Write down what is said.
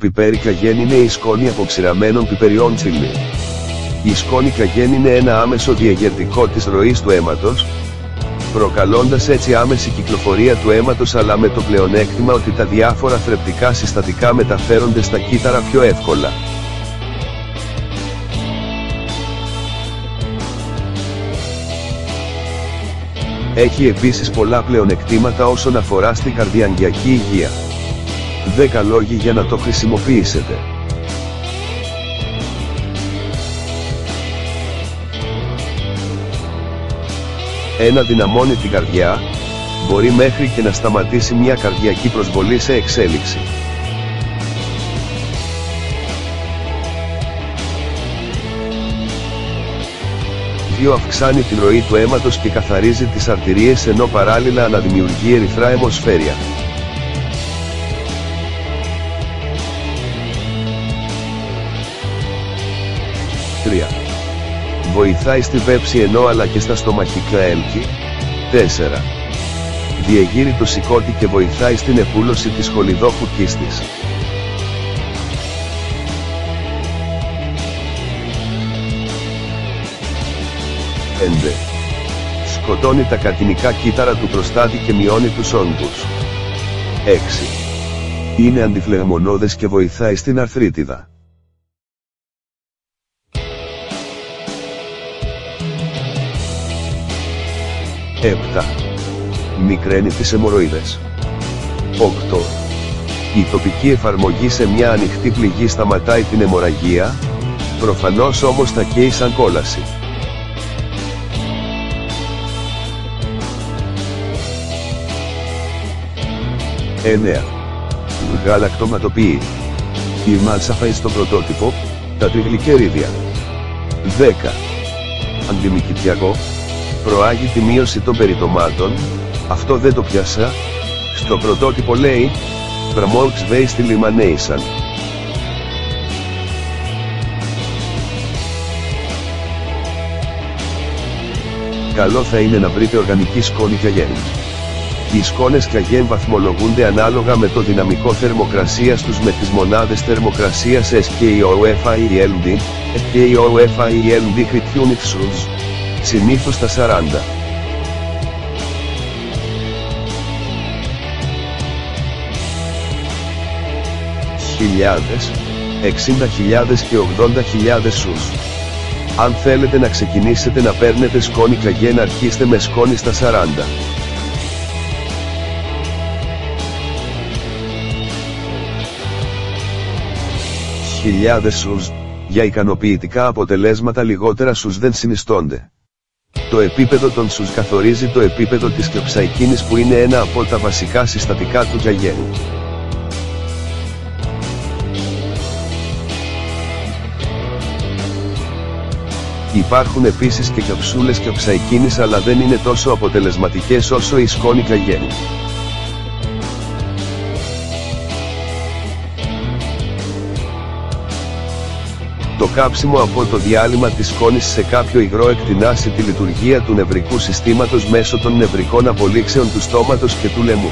πιπέρι καγέν είναι η σκόνη αποξηραμένων πιπεριών τσιλί. Η σκόνη καγέν είναι ένα άμεσο διαγερτικό της ροής του αίματος, προκαλώντας έτσι άμεση κυκλοφορία του αίματος, αλλά με το πλεονέκτημα ότι τα διάφορα θρεπτικά συστατικά μεταφέρονται στα κύτταρα πιο εύκολα. Έχει επίσης πολλά πλεονεκτήματα όσον αφορά στην καρδιαγγειακή υγεία. 10 λόγοι για να το χρησιμοποιήσετε. 1. Δυναμώνει την καρδιά, μπορεί μέχρι και να σταματήσει μια καρδιακή προσβολή σε εξέλιξη. 2. Αυξάνει την ροή του αίματος και καθαρίζει τις αρτηρίες, ενώ παράλληλα αναδημιουργεί ερυθρά αιμοσφαίρια. 3. Βοηθάει στη βέψη ενώ αλλά και στα στομαχικά έλκη. 4. Διεγείρει το σηκώτη και βοηθάει στην επούλωση της χολιδόχου κίστης. 5. Σκοτώνει τα καρκινικά κύτταρα του προστάτη και μειώνει τους όγκους. 6. Είναι αντιφλεγμονώδες και βοηθάει στην αρθρίτιδα. 7. Μικραίνει τις αιμορροίδες. 8. Η τοπική εφαρμογή σε μια ανοιχτή πληγή σταματάει την αιμορραγία, προφανώς όμως θα καίει σαν κόλαση. 9. Γαλακτοματοποιεί. Η μάλσα φάει στο πρωτότυπο, τα τριγλυκερίδια. 10. Αντιμικητιακό. Προάγει τη μείωση των περιτομάτων, αυτό δεν το πιάσα, στο πρωτότυπο λέει, promotes waste elimination. Καλό θα είναι να βρείτε οργανική σκόνη καγέν. Οι σκόνες καγέν βαθμολογούνται ανάλογα με το δυναμικό θερμοκρασίας τους με τις μονάδες θερμοκρασίας SKOFIELD, SKOFIELD Heat Unit Joules, συνήθως τα 40. Χιλιάδες, 60.000 και 80.000 σους. Αν θέλετε να ξεκινήσετε να παίρνετε σκόνη καγέν, αρχίστε με σκόνη στα 40. Χιλιάδες σους, για ικανοποιητικά αποτελέσματα λιγότερα σους δεν συνιστώνται. Το επίπεδο των σους καθορίζει το επίπεδο της κλεψαϊκίνης που είναι ένα από τα βασικά συστατικά του καγέν. Υπάρχουν επίσης και καψούλες κλεψαϊκίνης, αλλά δεν είναι τόσο αποτελεσματικές όσο η σκόνη καγέν. Το κάψιμο από το διάλειμμα της σκόνης σε κάποιο υγρό εκτινάσει τη λειτουργία του νευρικού συστήματος μέσω των νευρικών απολύξεων του στόματος και του λαιμού.